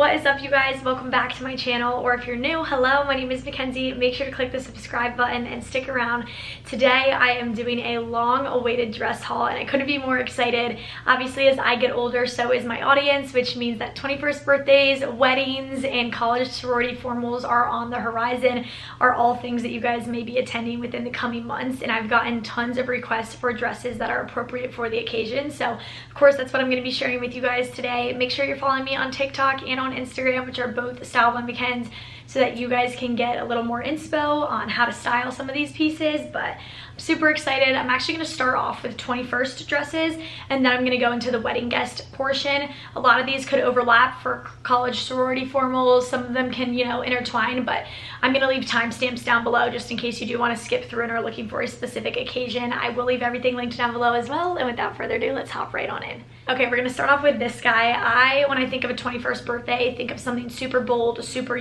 What is up, you guys? Welcome back to my channel, or if you're new, hello, my name is Mackenzie. Make sure to click the subscribe button and stick around. Today I am doing a long awaited dress haul and I couldn't be more excited. Obviously, as I get older, so is my audience, which means that 21st birthdays, weddings, and college sorority formals are on the horizon, are all things that you guys may be attending within the coming months, and I've gotten tons of requests for dresses that are appropriate for the occasion. So of course that's what I'm going to be sharing with you guys today. Make sure you're following me on TikTok and on Instagram, which are both Style by McKenzie, so that you guys can get a little more inspo on how to style some of these pieces. But I'm super excited. I'm actually going to start off with 21st dresses, and then I'm going to go into the wedding guest portion. A lot of these could overlap for college sorority formals. Some of them can, intertwine, but I'm going to leave timestamps down below just in case you do want to skip through and are looking for a specific occasion. I will leave everything linked down below as well, and without further ado, let's hop right on in. Okay, we're going to start off with this guy. When I think of a 21st birthday, think of something super bold, super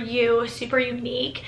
super unique.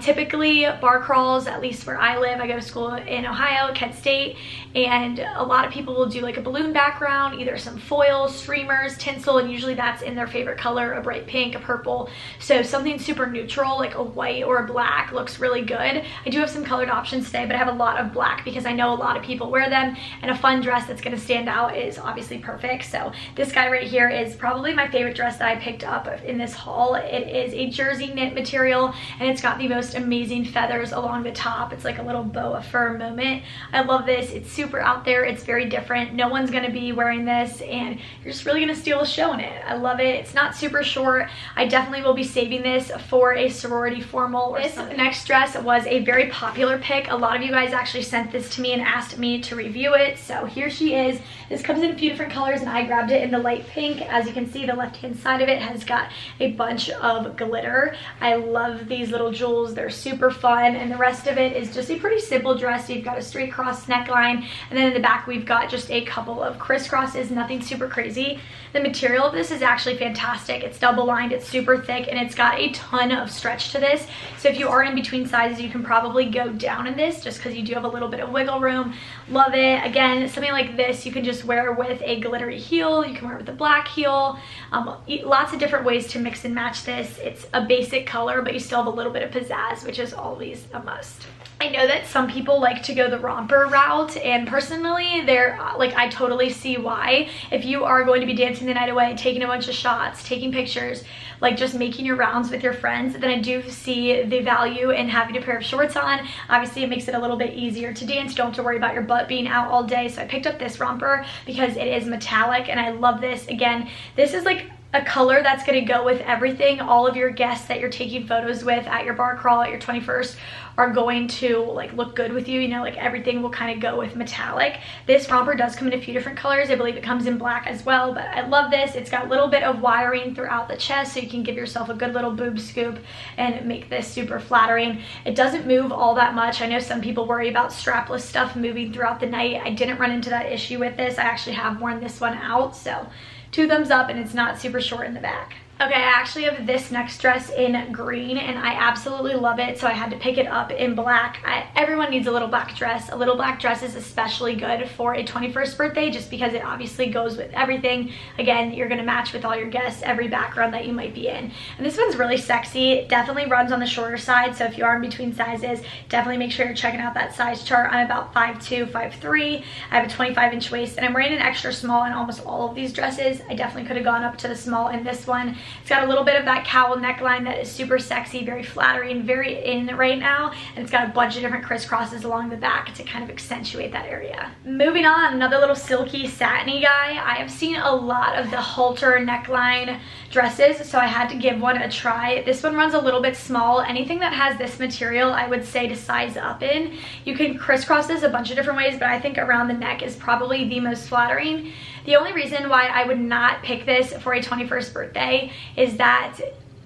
Typically bar crawls, at least where I live, I go to school in Ohio, Kent State, and a lot of people will do like a balloon background, either some foil, streamers, tinsel, and usually that's in their favorite color, a bright pink, a purple. So something super neutral like a white or a black looks really good. I do have some colored options today, but I have a lot of black because I know a lot of people wear them, and a fun dress that's going to stand out is obviously perfect. So this guy right here is probably my favorite dress that I picked up in this haul. It is a jersey knit material, and it's got the most amazing feathers along the top. It's like a little boa fur moment. I love this. It's super out there. It's very different. No one's going to be wearing this, and you're just really going to steal a show in it. I love it. It's not super short. I definitely will be saving this for a sorority formal. This next dress was a very popular pick. A lot of you guys actually sent this to me and asked me to review it, so here she is. This comes in a few different colors, and I grabbed it in the light pink. As you can see, the left-hand side of it has got a bunch of glitter. I love these little jewels. They're super fun, and the rest of it is just a pretty simple dress. You've got a straight cross neckline, and then in the back we've got just a couple of crisscrosses, nothing super crazy. The material of this is actually fantastic. It's double lined, it's super thick, and it's got a ton of stretch to this. So if you are in between sizes, you can probably go down in this just because you do have a little bit of wiggle room. Love it. Again, something like this you can just wear with a glittery heel. You can wear it with a black heel. Lots of different ways to mix and match this. It's a basic color, but you still have a little bit of pizzazz, which is always a must. I know that some people like to go the romper route, and personally, I totally see why. If you are going to be dancing the night away, taking a bunch of shots, taking pictures, like just making your rounds with your friends, then I do see the value in having a pair of shorts on. Obviously, it makes it a little bit easier to dance. You don't have to worry about your butt being out all day. So I picked up this romper because it is metallic, and I love this. Again, this is like a color that's going to go with everything. All of your guests that you're taking photos with at your bar crawl, at your 21st, are going to look good with you. Everything will kind of go with metallic. This romper does come in a few different colors. I believe it comes in black as well, but I love this. It's got a little bit of wiring throughout the chest, so you can give yourself a good little boob scoop and make this super flattering. It doesn't move all that much. I know some people worry about strapless stuff moving throughout the night. I didn't run into that issue with this. I actually have worn this one out, so 2 thumbs up, and it's not super short in the back. Okay, I actually have this next dress in green, and I absolutely love it, so I had to pick it up in black. Everyone needs a little black dress. A little black dress is especially good for a 21st birthday just because it obviously goes with everything. Again, you're going to match with all your guests, every background that you might be in. And this one's really sexy. It definitely runs on the shorter side, so if you are in between sizes, definitely make sure you're checking out that size chart. I'm about 5'2", 5'3". I have a 25-inch waist, and I'm wearing an extra small in almost all of these dresses. I definitely could have gone up to the small in this one. It's got a little bit of that cowl neckline that is super sexy, very flattering, very in right now, and it's got a bunch of different crisscrosses along the back to kind of accentuate that area. Moving on, another little silky satiny guy. I have seen a lot of the halter neckline dresses, so I had to give one a try. This one runs a little bit small. Anything that has this material, I would say to size up in. You can crisscross this a bunch of different ways, but I think around the neck is probably the most flattering. The only reason why I would not pick this for a 21st birthday is that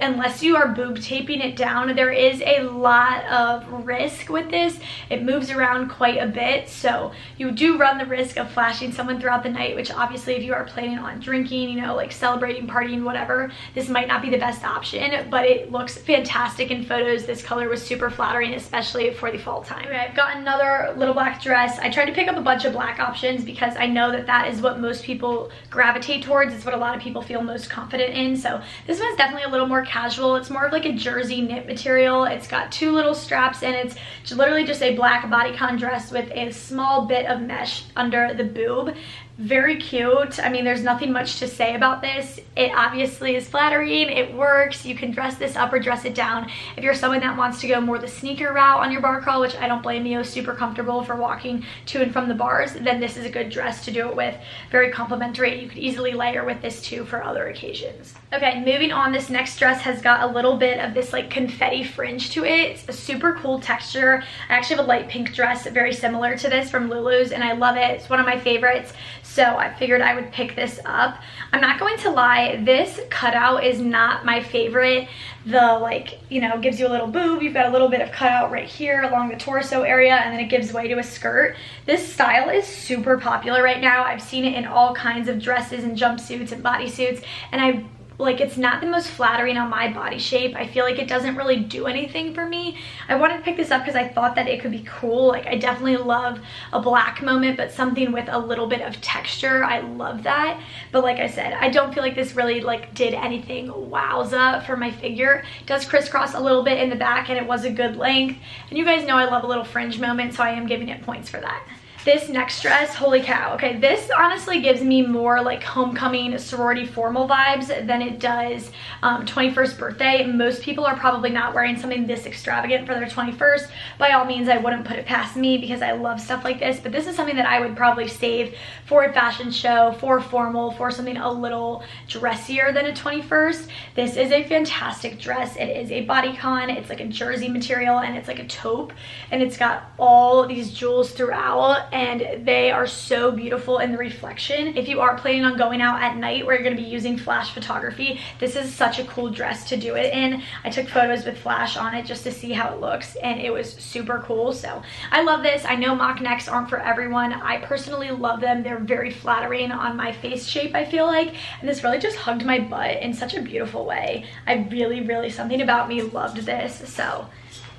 unless you are boob taping it down, there is a lot of risk with this. It moves around quite a bit, so you do run the risk of flashing someone throughout the night, which obviously if you are planning on drinking, you know, like celebrating, partying, whatever, this might not be the best option, but it looks fantastic in photos. This color was super flattering, especially for the fall time. Okay, I've got another little black dress. I tried to pick up a bunch of black options because I know that that is what most people gravitate towards. It's what a lot of people feel most confident in. So this one's definitely a little more casual. It's more of like a jersey knit material. It's got 2 little straps and it's literally just a black bodycon dress with a small bit of mesh under the boob. Very cute. I mean, there's nothing much to say about this. It obviously is flattering. It works. You can dress this up or dress it down. If you're someone that wants to go more the sneaker route on your bar crawl, which I don't blame you, super comfortable for walking to and from the bars, then this is a good dress to do it with. Very complimentary. You could easily layer with this too for other occasions. Okay, moving on, this next dress has got a little bit of this like confetti fringe to it. It's a super cool texture. I actually have a light pink dress very similar to this from Lulu's and I love it. It's one of my favorites. So I figured I would pick this up. I'm not going to lie, this cutout is not my favorite. The like, you know, gives you a little boob. You've got a little bit of cutout right here along the torso area and then it gives way to a skirt. This style is super popular right now. I've seen it in all kinds of dresses and jumpsuits and bodysuits, and it's not the most flattering on my body shape. I feel like it doesn't really do anything for me. I wanted to pick this up because I thought that it could be cool. Like, I definitely love a black moment, but something with a little bit of texture. I love that. But like I said, I don't feel like this really like did anything wowza for my figure. It does crisscross a little bit in the back and it was a good length. And you guys know I love a little fringe moment, so I am giving it points for that. This next dress, holy cow. Okay, this honestly gives me more like homecoming sorority formal vibes than it does 21st birthday. Most people are probably not wearing something this extravagant for their 21st. By all means, I wouldn't put it past me because I love stuff like this, but this is something that I would probably save for a fashion show, for formal, for something a little dressier than a 21st. This is a fantastic dress. It is a bodycon. It's like a jersey material and it's like a taupe and it's got all these jewels throughout, and they are so beautiful in the reflection. If you are planning on going out at night where you're going to be using flash photography, this is such a cool dress to do it in. I took photos with flash on it just to see how it looks, and it was super cool. So I love this. I know mock necks aren't for everyone. I personally love them. They're very flattering on my face shape, I feel like, and this really just hugged my butt in such a beautiful way. I really, something about me loved this, so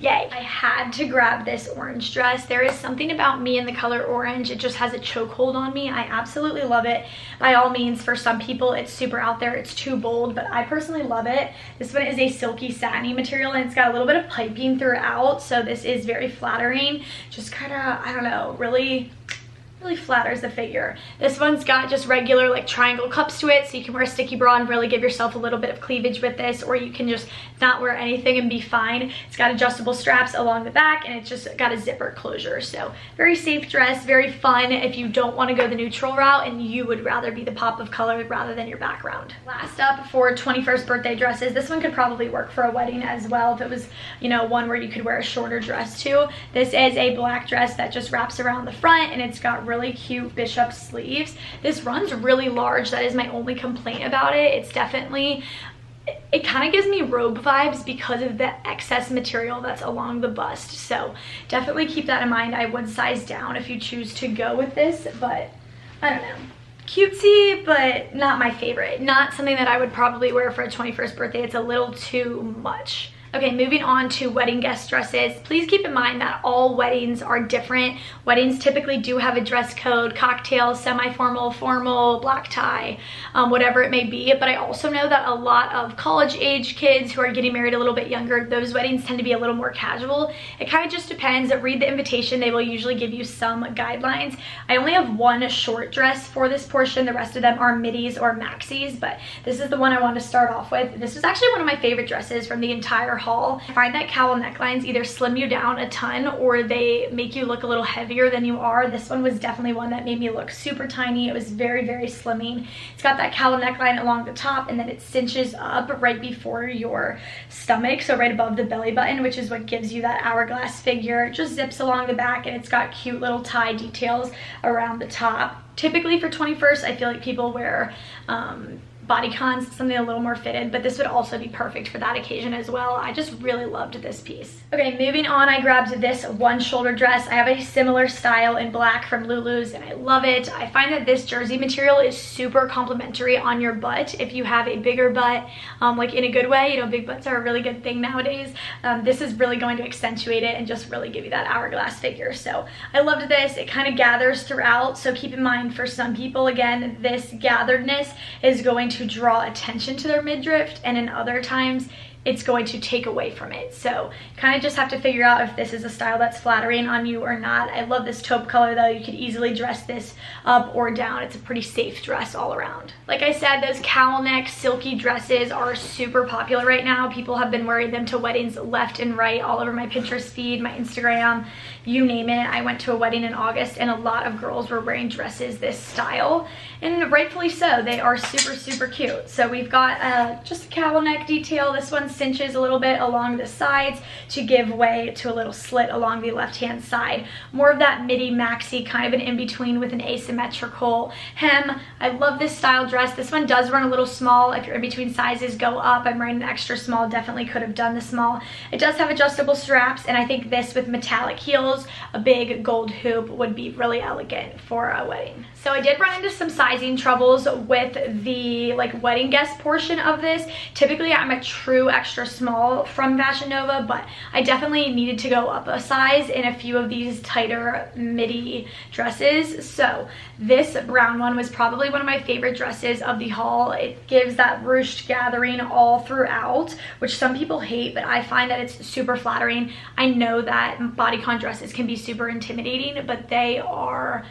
yay. I had to grab this orange dress. There is something about me in the color orange. It just has a chokehold on me. I absolutely love it. By all means, for some people, it's super out there. It's too bold, but I personally love it. This one is a silky satiny material and it's got a little bit of piping throughout. So this is very flattering. Just kind of, I don't know, really flatters the figure. This one's got just regular like triangle cups to it, so you can wear a sticky bra and really give yourself a little bit of cleavage with this, or you can just not wear anything and be fine. It's got adjustable straps along the back and it's just got a zipper closure. So very safe dress, very fun if you don't want to go the neutral route and you would rather be the pop of color rather than your background. Last up for 21st birthday dresses, this one could probably work for a wedding as well if it was, you know, one where you could wear a shorter dress too. This is a black dress that just wraps around the front and it's got really cute bishop sleeves. This runs really large. That is my only complaint about it. It's definitely, it kind of gives me robe vibes because of the excess material that's along the bust. So definitely keep that in mind. I would size down if you choose to go with this, but I don't know. Cutesy, but not my favorite. Not something that I would probably wear for a 21st birthday. It's a little too much. Okay, moving on to wedding guest dresses. Please keep in mind that all weddings are different. Weddings typically do have a dress code, cocktail, semi-formal, formal, black tie, whatever it may be. But I also know that a lot of college age kids who are getting married a little bit younger, those weddings tend to be a little more casual. It kind of just depends. Read the invitation. They will usually give you some guidelines. I only have one short dress for this portion. The rest of them are middies or maxis, but this is the one I wanted to start off with. This was actually one of my favorite dresses from the entire haul. I find that cowl necklines either slim you down a ton or they make you look a little heavier than you are. This one was definitely one that made me look super tiny. It was very slimming. It's got that cowl neckline along the top and then it cinches up right before your stomach, so right above the belly button, which is what gives you that hourglass figure. It just zips along the back and it's got cute little tie details around the top. Typically for 21st, I feel like people wear bodycons, something a little more fitted, but this would also be perfect for that occasion as well. I just really loved this piece. Okay, moving on, I grabbed this one shoulder dress. I have a similar style in black from Lulu's and I love it. I find that this jersey material is super complimentary on your butt. If you have a bigger butt, like in a good way, you know, big butts are a really good thing nowadays. This is really going to accentuate it and just really give you that hourglass figure. So I loved this. It kind of gathers throughout, so keep in mind for some people, again, this gatheredness is going to draw attention to their midriff, and in other times it's going to take away from it. So kind of just have to figure out if this is a style that's flattering on you or not. I love this taupe color though. You could easily dress this up or down. It's a pretty safe dress all around. Like I said, those cowl neck silky dresses are super popular right now. People have been wearing them to weddings left and right all over my Pinterest feed, my Instagram, you name it. I went to a wedding in August and a lot of girls were wearing dresses this style, and rightfully so. They are super, super cute. So we've got just a cowl neck detail. This one cinches a little bit along the sides to give way to a little slit along the left hand side. More of that midi maxi, kind of an in-between with an asymmetrical hem. I love this style dress. This one does run a little small. If you're in between sizes, go up. I'm wearing an extra small, definitely could have done the small. It does have adjustable straps, and I think this with metallic heels, a big gold hoop, would be really elegant for a wedding. So I did run into some sizing troubles with the like wedding guest portion of this. Typically I'm a true extra small from Fashion Nova, but I definitely needed to go up a size in a few of these tighter midi dresses. So this brown one was probably one of my favorite dresses of the haul. It gives that ruched gathering all throughout, which some people hate, but I find that it's super flattering. I know that bodycon dresses can be super intimidating, but they are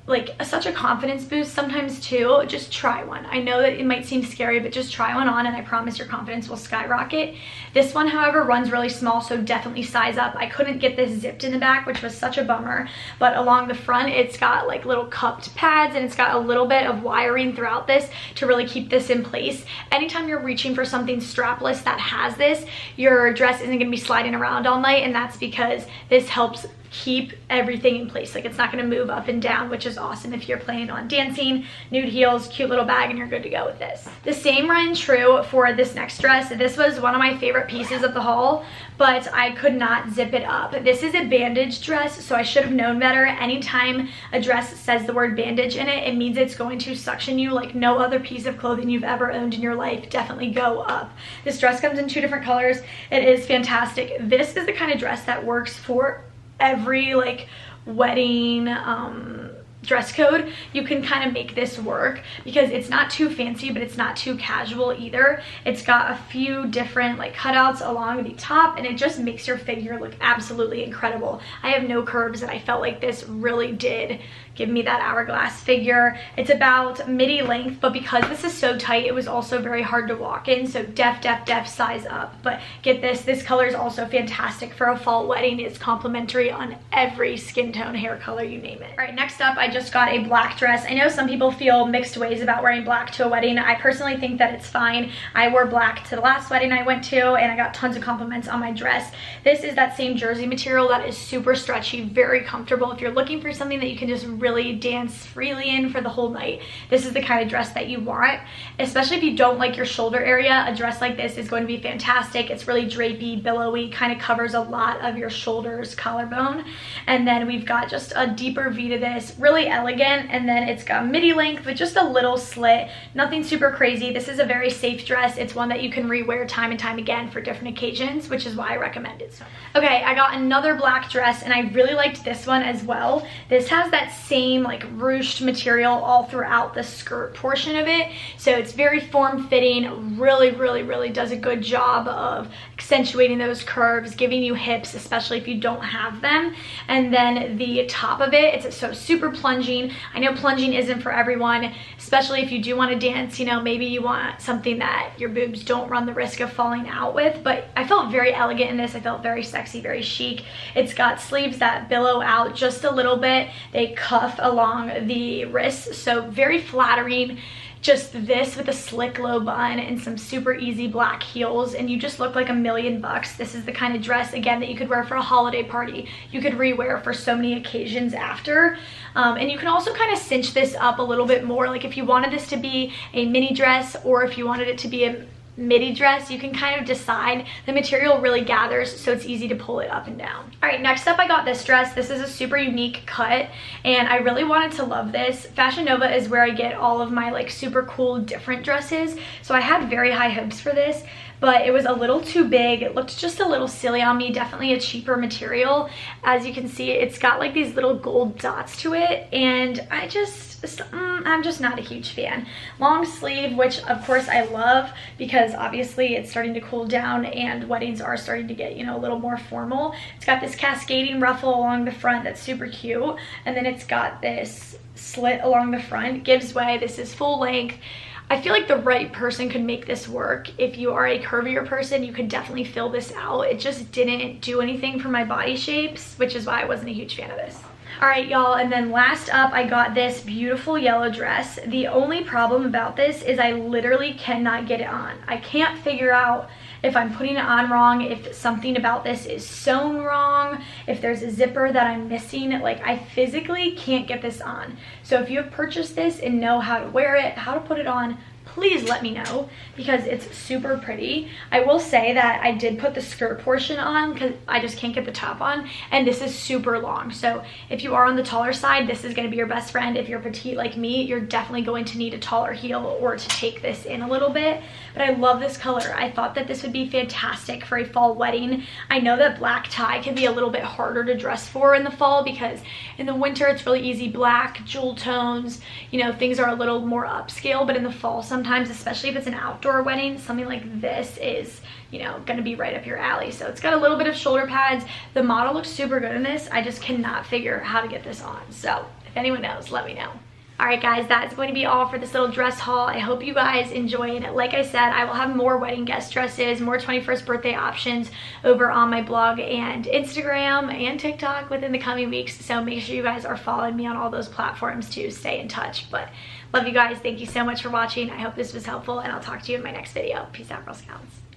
like such a confidence boost sometimes too. Just try one. I know that it might seem scary, but just try one on and I promise your confidence will skyrocket. This one, however, runs really small, so definitely size up. I couldn't get this zipped in the back, which was such a bummer, but along the front it's got like little cupped pads and it's got a little bit of wiring throughout this to really keep this in place. Anytime you're reaching for something strapless that has this, your dress isn't gonna be sliding around all night, and that's because this helps keep everything in place. Like, it's not going to move up and down, which is awesome if you're planning on dancing, nude heels, cute little bag, and you're good to go with this. The same ran true for this next dress. This was one of my favorite pieces of the haul, but I could not zip it up. This is a bandage dress, so I should have known better. Anytime a dress says the word bandage in it, it means it's going to suction you like no other piece of clothing you've ever owned in your life. Definitely go up. This dress comes in 2 different colors. It is fantastic. This is the kind of dress that works for every like wedding dress code. You can kind of make this work because it's not too fancy, but it's not too casual either. It's got a few different like cutouts along the top, and it just makes your figure look absolutely incredible. I have no curves, and I felt like this really did give me that hourglass figure. It's about midi length, but because this is so tight, it was also very hard to walk in, so def size up. But get this color is also fantastic for a fall wedding. It's complimentary on every skin tone, hair color, you name it. All right, next up, I just got a black dress. I know some people feel mixed ways about wearing black to a wedding. I personally think that it's fine. I wore black to the last wedding I went to, and I got tons of compliments on my dress. This is that same jersey material that is super stretchy, very comfortable. If you're looking for something that you can just really dance freely in for the whole night, this is the kind of dress that you want. Especially if you don't like your shoulder area, a dress like this is going to be fantastic. It's really drapey, billowy, kind of covers a lot of your shoulders, collarbone. And then we've got just a deeper V to this, really elegant, and then it's got midi length with just a little slit. Nothing super crazy. This is a very safe dress. It's one that you can rewear time and time again for different occasions, which is why I recommend it so much. Okay, I got another black dress, and I really liked this one as well. This has that same like ruched material all throughout the skirt portion of it, so it's very form-fitting. Really does a good job of accentuating those curves, giving you hips, especially if you don't have them. And then the top of it, it's so super plunging. I know plunging isn't for everyone, especially if you do want to dance. You know, maybe you want something that your boobs don't run the risk of falling out with, but I felt very elegant in this. I felt very sexy, very chic. It's got sleeves that billow out just a little bit. They cuff along the wrists, so very flattering. just this with a slick low bun and some super easy black heels, and you just look like $1,000,000. This is the kind of dress, again, that you could wear for a holiday party. You could rewear for so many occasions after. And you can also kind of cinch this up a little bit more. Like if you wanted this to be a mini dress or if you wanted it to be a midi dress, you can kind of decide. The material really gathers, so it's easy to pull it up and down. All right, next up I got this dress. This is a super unique cut and I really wanted to love this. Fashion Nova is where I get all of my like super cool different dresses, so I had very high hopes for this, but it was a little too big. It looked just a little silly on me. Definitely a cheaper material. As you can see, it's got like these little gold dots to it, and I'm just not a huge fan. Long sleeve, which of course I love because obviously it's starting to cool down and weddings are starting to get, you know, a little more formal. It's got this cascading ruffle along the front that's super cute, and then it's got this slit along the front, gives way. This is full length. I feel like the right person could make this work. If you are a curvier person, you could definitely fill this out. It just didn't do anything for my body shapes, which is why I wasn't a huge fan of this. All right, y'all, and then last up, I got this beautiful yellow dress. The only problem about this is I literally cannot get it on. I can't figure out if I'm putting it on wrong, if something about this is sewn wrong, if there's a zipper that I'm missing. Like, I physically can't get this on. So if you have purchased this and know how to wear it, how to put it on, please let me know because it's super pretty. I will say that I did put the skirt portion on because I just can't get the top on, and this is super long. So if you are on the taller side, this is going to be your best friend. If you're petite like me, you're definitely going to need a taller heel or to take this in a little bit. But I love this color. I thought that this would be fantastic for a fall wedding. I know that black tie can be a little bit harder to dress for in the fall because in the winter it's really easy black, jewel tones, you know, things are a little more upscale, but in the fall sometimes, especially if it's an outdoor wedding, something like this is, you know, gonna be right up your alley. So it's got a little bit of shoulder pads. The model looks super good in this. I just cannot figure how to get this on. So if anyone knows, let me know. All right, guys, that's going to be all for this little dress haul. I hope you guys enjoyed. Like I said, I will have more wedding guest dresses, more 21st birthday options over on my blog and Instagram and TikTok within the coming weeks. So make sure you guys are following me on all those platforms to stay in touch. But love you guys. Thank you so much for watching. I hope this was helpful, and I'll talk to you in my next video. Peace out, Girl Scouts.